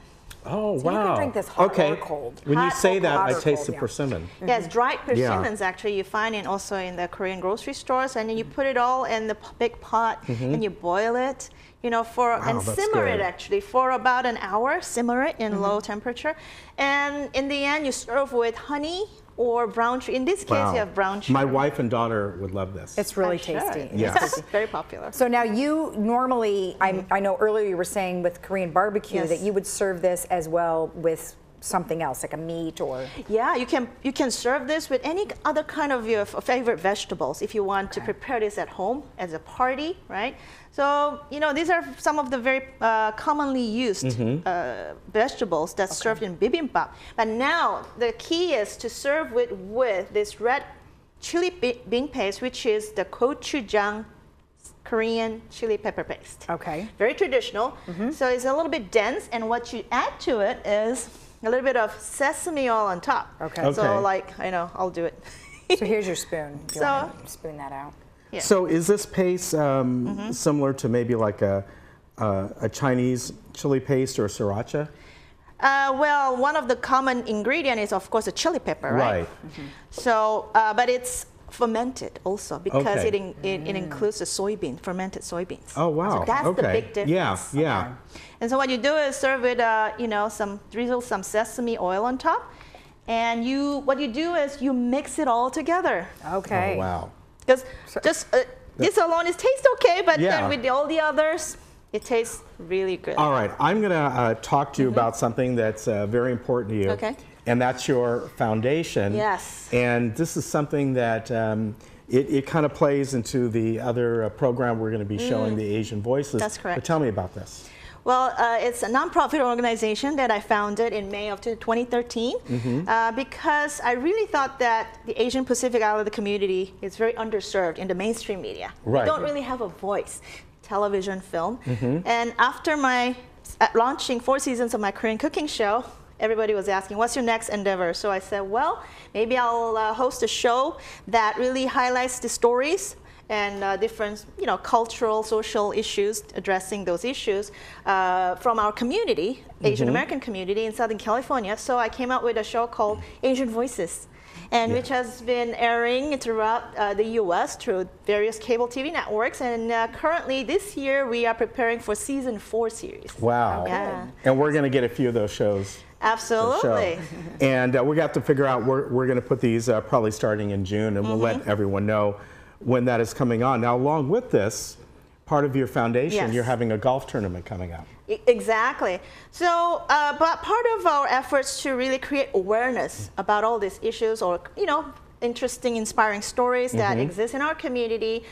Oh, So you wow. can drink this hot okay. or cold. When you Hot say or that, hot I or taste cold, the yeah. persimmon. Yes, dried Yeah. persimmons actually you find it also in the Korean grocery stores, and then you put it all in the big pot and you boil it, you know, and that's simmer it good. actually for about an hour. Simmer it in low temperature, and in the end you serve with honey or brown sugar. In this case, Wow. you have brown sugar. My wife and daughter would love this. It's really I'm sure. tasty. Yes. It's very popular. So now you normally, I know earlier you were saying with Korean barbecue Yes. that you would serve this as well with something else, like a meat or... Yeah, you can serve this with any other kind of your favorite vegetables if you want to prepare this at home as a party, right? So, you know, these are some of the very commonly used vegetables that's served in bibimbap. But now the key is to serve with this red chili bean paste, which is the gochujang Korean chili pepper paste. Okay. Very traditional. So it's a little bit dense, and what you add to it is a little bit of sesame oil on top. Okay. So like, I know, I'll do it. So here's your spoon. Do you So- want to spoon that out? Yeah. So is this paste similar to maybe like a Chinese chili paste or sriracha? Well, one of the common ingredient is, of course, a chili pepper, right? So, but it's fermented also because Okay. it includes the soybean, fermented soybeans. Oh, wow. So that's the Okay. big difference. Yeah, yeah. And so what you do is serve it, you know, drizzle some sesame oil on top, and what you do is you mix it all together. Okay. Oh, wow. Because just this alone it tastes okay, but Yeah. then with all the others, it tastes really good. All right, I'm going to talk to you about something that's very important to you. Okay. And that's your foundation. Yes. And this is something that it kind of plays into the other program we're going to be showing, the Asian Voices. That's correct. But tell me about this. Well, it's a nonprofit organization that I founded in May of 2013 because I really thought that the Asian Pacific Islander community is very underserved in the mainstream media. Right. We don't really have a voice, television, film. And after launching 4 seasons of my Korean cooking show, everybody was asking, what's your next endeavor? So I said, well, maybe I'll host a show that really highlights the stories and different, you know, cultural, social issues, addressing those issues from our community, Asian American community in Southern California. So I came out with a show called Asian Voices, and which has been airing throughout the U.S. through various cable TV networks. And currently this year we are preparing for season 4 series. Wow. Yeah. And we're going to get a few of those shows. Absolutely. And we got to figure out, we're going to put these probably starting in June, and we'll let everyone know when that is coming on. Now, along with this, part of your foundation, Yes. you're having a golf tournament coming up. Exactly. So, but part of our efforts to really create awareness about all these issues, or, you know, interesting, inspiring stories that exist in our community,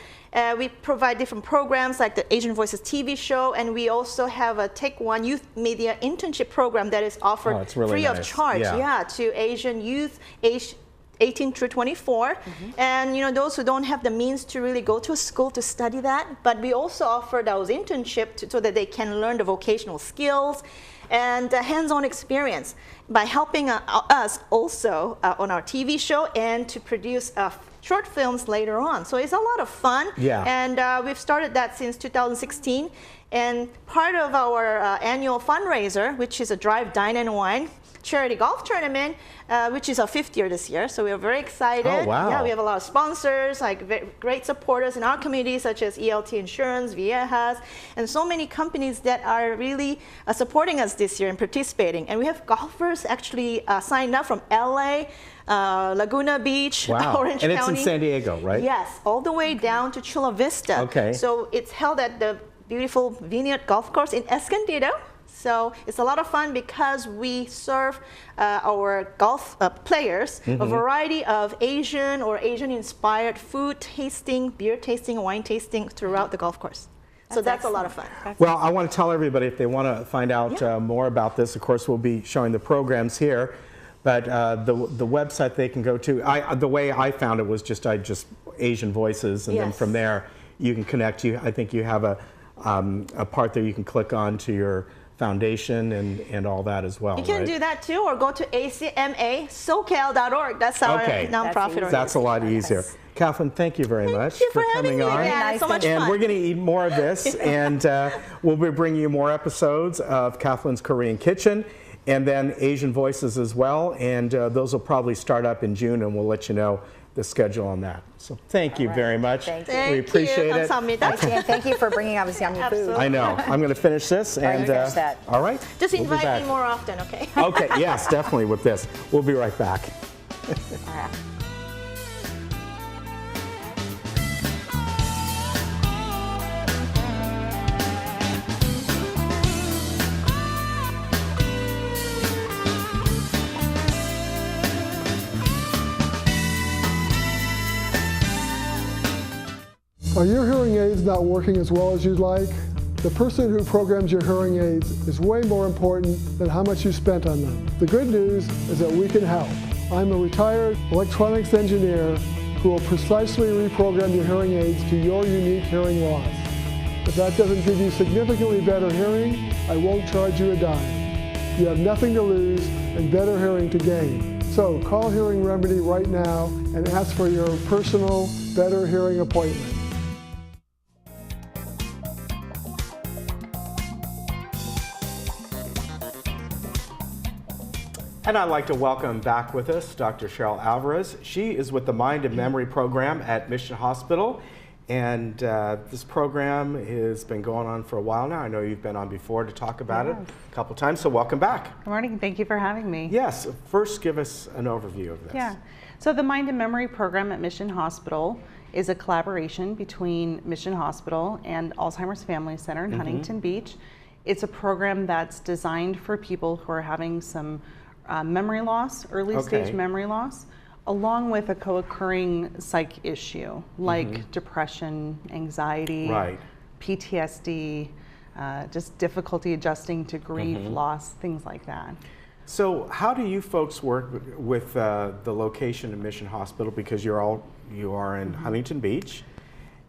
we provide different programs like the Asian Voices TV show, and we also have a Take One Youth Media internship program that is offered it's really free of nice. charge, Yeah. to Asian youth age 18 through 24, and you know, those who don't have the means to really go to a school to study that, but we also offer those internships so that they can learn the vocational skills and hands-on experience by helping us also on our TV show and to produce short films later on. So it's a lot of fun, and we've started that since 2016, and part of our annual fundraiser, which is a Drive, Dine, and Wine charity golf tournament, which is our 5th year this year. So we are very excited. Oh, wow. Yeah, we have a lot of sponsors, like great supporters in our community, such as ELT Insurance, Viejas, and so many companies that are really supporting us this year and participating. And we have golfers actually signed up from LA, Laguna Beach, Wow. Orange And County. it's in San Diego, right? Yes, all the way down to Chula Vista. Okay. So it's held at the beautiful Vineyard Golf Course in Escondido. So it's a lot of fun because we serve our golf players a variety of Asian or Asian-inspired food tasting, beer tasting, wine tasting throughout the golf course. So that's a lot of fun. Well, I want to tell everybody, if they want to find out more about this, of course, we'll be showing the programs here. But the website they can go to, the way I found it was just Asian Voices, and then from there you can connect. I think you have a part there you can click on to your foundation and all that as well. You can do that too, or go to acmasocal.org. That's our nonprofit organization. That's a lot easier. Kathleen, thank you very much for coming on. Nice so much and fun. We're going to eat more of this, and we'll be bringing you more episodes of Kathleen's Korean Kitchen, and then Asian Voices as well. And those will probably start up in June, and we'll let you know the schedule on that. So thank you very much. Thank you. We appreciate it. And thank you for bringing obviously on your food. I know. I'm going to finish this. And finish that. all right. Just we'll invite back. me more often, okay? Okay, yes, definitely with this. We'll be right back. All right. Are your hearing aids not working as well as you'd like? The person who programs your hearing aids is way more important than how much you spent on them. The good news is that we can help. I'm a retired electronics engineer who will precisely reprogram your hearing aids to your unique hearing loss. If that doesn't give you significantly better hearing, I won't charge you a dime. You have nothing to lose and better hearing to gain. So call Hearing Remedy right now and ask for your personal better hearing appointment. And I'd like to welcome back with us Dr. Cheryl Alvarez. She is with the Mind and Memory Program at Mission Hospital. And this program has been going on for a while now. I know you've been on before to talk about it a couple times, so welcome back. Good morning. Thank you for having me. Yes. First, give us an overview of this. Yeah. So the Mind and Memory Program at Mission Hospital is a collaboration between Mission Hospital and Alzheimer's Family Center in Huntington Beach. It's a program that's designed for people who are having some memory loss, early stage memory loss, along with a co-occurring psych issue like depression, anxiety, PTSD, just difficulty adjusting to grief, loss, things like that. So how do you folks work with the location of Mission Hospital? Because you are in Huntington Beach,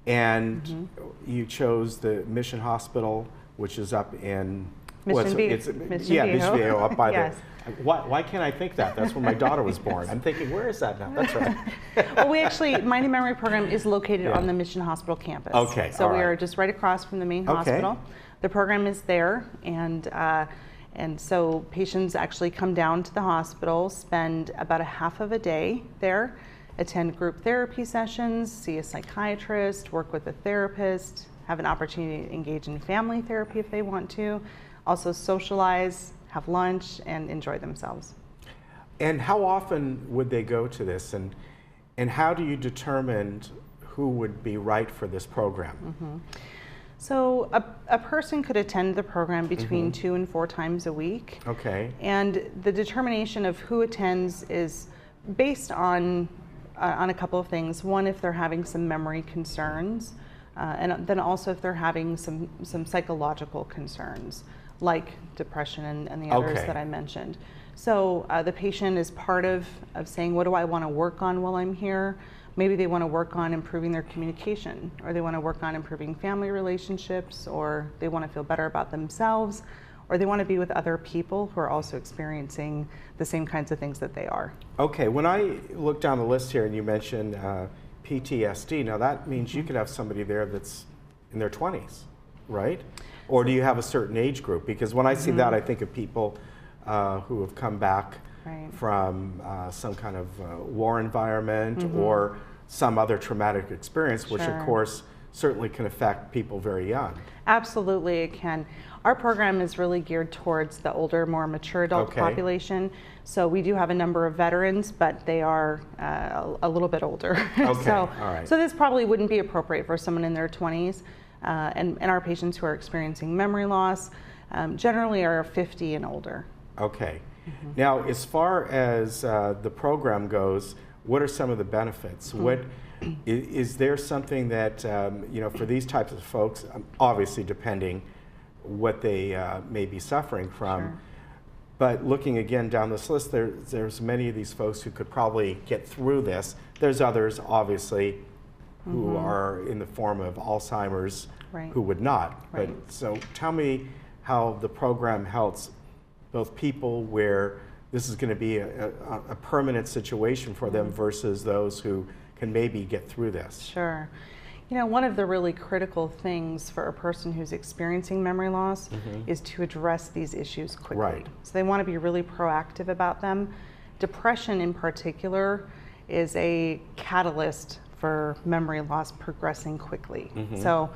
and you chose the Mission Hospital, which is up in Mission Viejo, up by yes. Why can't I think that? That's where my daughter was born. I'm thinking, where is that now? That's right. Well, we actually, Mind and Memory Program is located on the Mission Hospital campus. Okay, so we are just right across from the main hospital. The program is there, and so patients actually come down to the hospital, spend about a half of a day there, attend group therapy sessions, see a psychiatrist, work with a therapist, have an opportunity to engage in family therapy if they want to, also socialize, have lunch, and enjoy themselves. And how often would they go to this, and how do you determine who would be right for this program? So a person could attend the program between 2 and 4 times a week. Okay. And the determination of who attends is based on a couple of things. One, if they're having some memory concerns, and then also if they're having some psychological concerns, like depression and the others that I mentioned. So the patient is part of saying, what do I want to work on while I'm here? Maybe they want to work on improving their communication, or they want to work on improving family relationships, or they want to feel better about themselves, or they want to be with other people who are also experiencing the same kinds of things that they are. Okay, when I look down the list here and you mentioned PTSD, now that means you could have somebody there that's in their 20s, right? Or do you have a certain age group? Because when I see that, I think of people who have come back from some kind of war environment or some other traumatic experience, which of course certainly can affect people very young. Absolutely, it can. Our program is really geared towards the older, more mature adult population. So we do have a number of veterans, but they are a little bit older. So this probably wouldn't be appropriate for someone in their 20s. And our patients who are experiencing memory loss generally are 50 and older. Okay. Now, as far as the program goes, what are some of the benefits? What is there something that for these types of folks, obviously depending what they may be suffering from, but looking again down this list, there's many of these folks who could probably get through this. There's others, obviously, who are in the form of Alzheimer's Right. who would not. Right. But so tell me how the program helps both people where this is going to be a permanent situation for them versus those who can maybe get through this. Sure. You know, one of the really critical things for a person who's experiencing memory loss is to address these issues quickly. Right. So they want to be really proactive about them. Depression in particular is a catalyst for memory loss progressing quickly. So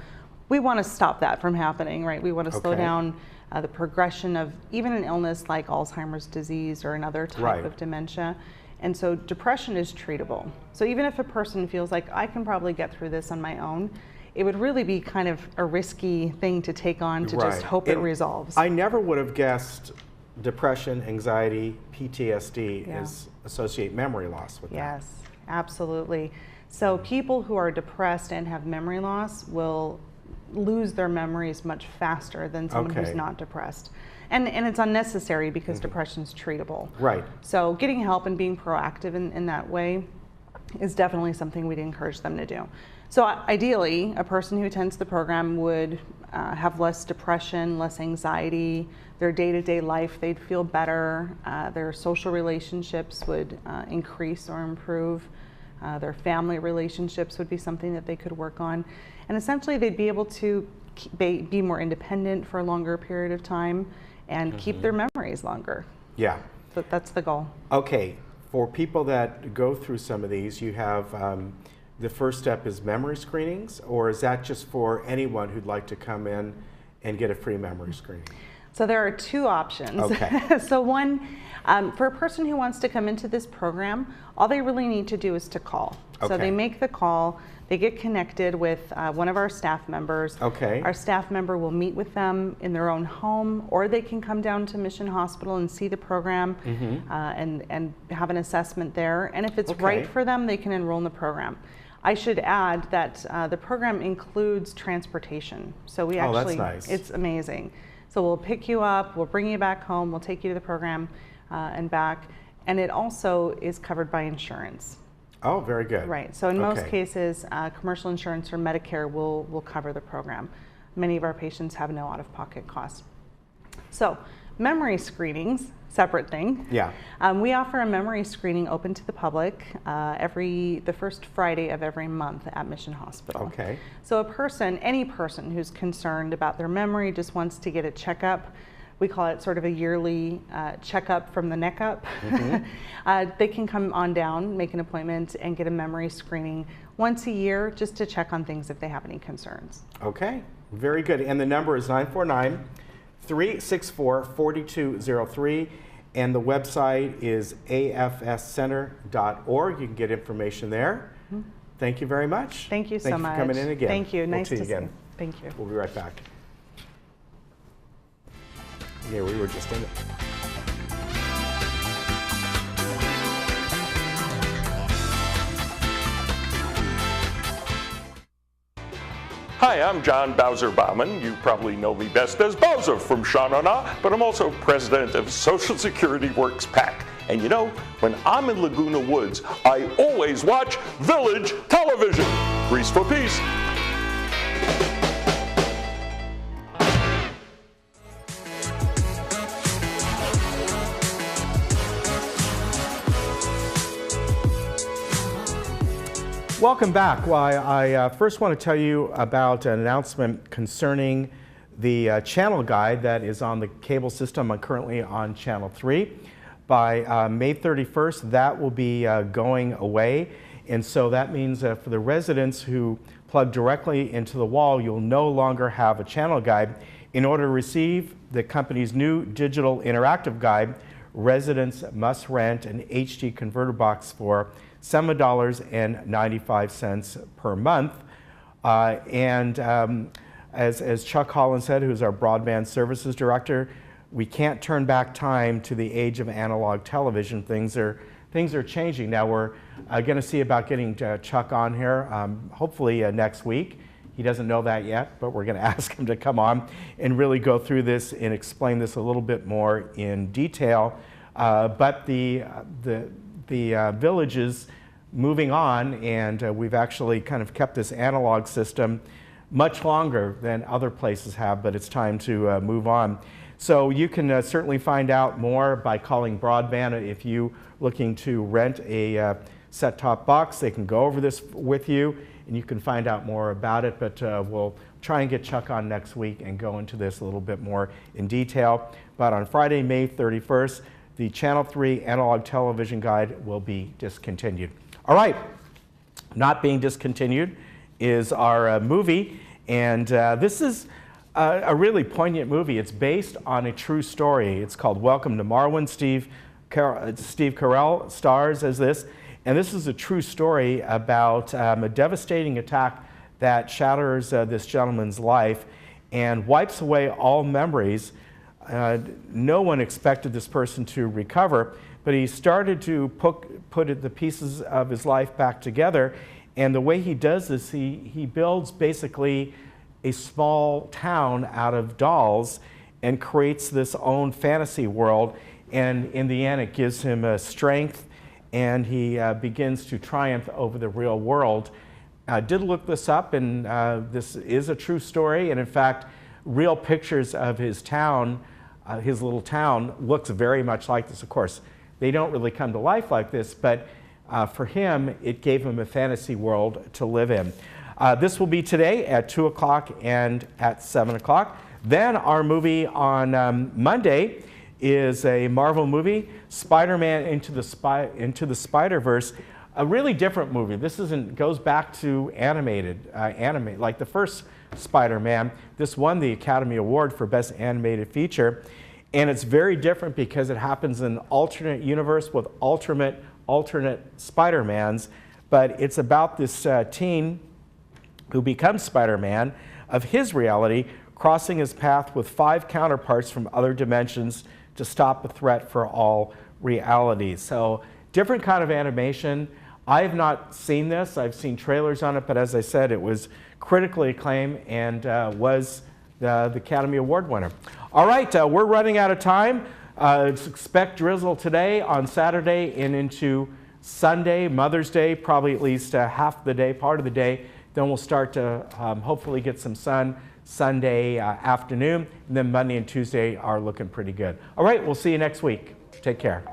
we want to stop that from happening, right? We want to slow Okay. down the progression of even an illness like Alzheimer's disease or another type Right. of dementia. And so depression is treatable. So even if a person feels like I can probably get through this on my own, it would really be kind of a risky thing to take on to just hope it And resolves. I never would have guessed depression, anxiety, PTSD Yeah. is associate memory loss with that. Yes, absolutely. So people who are depressed and have memory loss will lose their memories much faster than someone Okay. who's not depressed. And it's unnecessary because depression is treatable. Right. So getting help and being proactive in that way is definitely something we'd encourage them to do. So ideally, a person who attends the program would have less depression, less anxiety, their day-to-day life, they'd feel better, their social relationships would increase or improve, their family relationships would be something that they could work on, and essentially they'd be able to be more independent for a longer period of time and keep their memories longer. Yeah. So that's the goal. Okay, for people that go through some of these, you have the first step is memory screenings, or is that just for anyone who'd like to come in and get a free memory screening? So there are two options. Okay. So one, for a person who wants to come into this program, all they really need to do is to call. So Okay. they make the call, they get connected with one of our staff members. Okay. Our staff member will meet with them in their own home, or they can come down to Mission Hospital and see the program and have an assessment there. And if it's Okay. right for them, they can enroll in the program. I should add that the program includes transportation. So we Oh, that's actually, nice. it's amazing. So we'll pick you up, we'll bring you back home, we'll take you to the program and back. And it also is covered by insurance. Oh, very good. Right. So in most Okay. cases, commercial insurance or Medicare will cover the program. Many of our patients have no out-of-pocket costs. So memory screenings, separate thing. Yeah. We offer a memory screening open to the public the first Friday of every month at Mission Hospital. Okay. So any person who's concerned about their memory, just wants to get a checkup, we call it sort of a yearly checkup from the neck up. They can come on down, make an appointment, and get a memory screening once a year just to check on things if they have any concerns. Okay, very good. And the number is 949-364-4203. And the website is afscenter.org. You can get information there. Thank you very much. Thank you so much. Thank you for coming in again. Thank you. We'll Nice see to you see again. you. Thank you. We'll be right back. Yeah, we were just in it. Hi, I'm John Bowser Bauman. You probably know me best as Bowser from Sha Na Na, but I'm also president of Social Security Works PAC. And you know, when I'm in Laguna Woods, I always watch Village Television. Grease for peace. Welcome back. Well, I first want to tell you about an announcement concerning the channel guide that is on the cable system. I'm currently on channel 3. By May 31st, that will be going away. And so that means for the residents who plug directly into the wall, you'll no longer have a channel guide. In order to receive the company's new digital interactive guide, residents must rent an HD converter box for $7.95 per month. As Chuck Holland said, who's our broadband services director, we can't turn back time to the age of analog television. Things are changing. Now we're going to see about getting Chuck on here, hopefully next week. He doesn't know that yet, but we're going to ask him to come on and really go through this and explain this a little bit more in detail. But the villages moving on, and we've actually kind of kept this analog system much longer than other places have, but it's time to move on. So you can certainly find out more by calling Broadband. If you're looking to rent a set-top box, they can go over this with you, and you can find out more about it, but we'll try and get Chuck on next week and go into this a little bit more in detail. But on Friday, May 31st, the Channel 3 analog television guide will be discontinued. All right, not being discontinued is our movie, and this is a really poignant movie. It's based on a true story. It's called Welcome to Marwen. Steve Carell stars as this, and this is a true story about a devastating attack that shatters this gentleman's life and wipes away all memories. No one expected this person to recover, but he started to put the pieces of his life back together. And the way he does this, he builds basically a small town out of dolls and creates this own fantasy world. And in the end, it gives him strength, and he begins to triumph over the real world. I did look this up, and this is a true story. And in fact, real pictures of his town, his little town, looks very much like this. Of course, they don't really come to life like this, but for him, it gave him a fantasy world to live in. This will be today at 2 o'clock and at 7 o'clock. Then our movie on Monday is a Marvel movie, Spider-Man Into the Spider-Verse. A really different movie. This goes back to animated, like the first Spider-Man. This won the Academy Award for Best Animated Feature. And it's very different because it happens in an alternate universe with alternate Spider-Mans. But it's about this teen who becomes Spider-Man of his reality, crossing his path with 5 counterparts from other dimensions to stop a threat for all realities. So different kind of animation. I have not seen this. I've seen trailers on it, but as I said, it was critically acclaimed and was the Academy Award winner. All right, we're running out of time. Expect drizzle today, on Saturday, and into Sunday, Mother's Day, probably at least half the day, part of the day. Then we'll start to hopefully get some sun Sunday afternoon, and then Monday and Tuesday are looking pretty good. All right, we'll see you next week. Take care.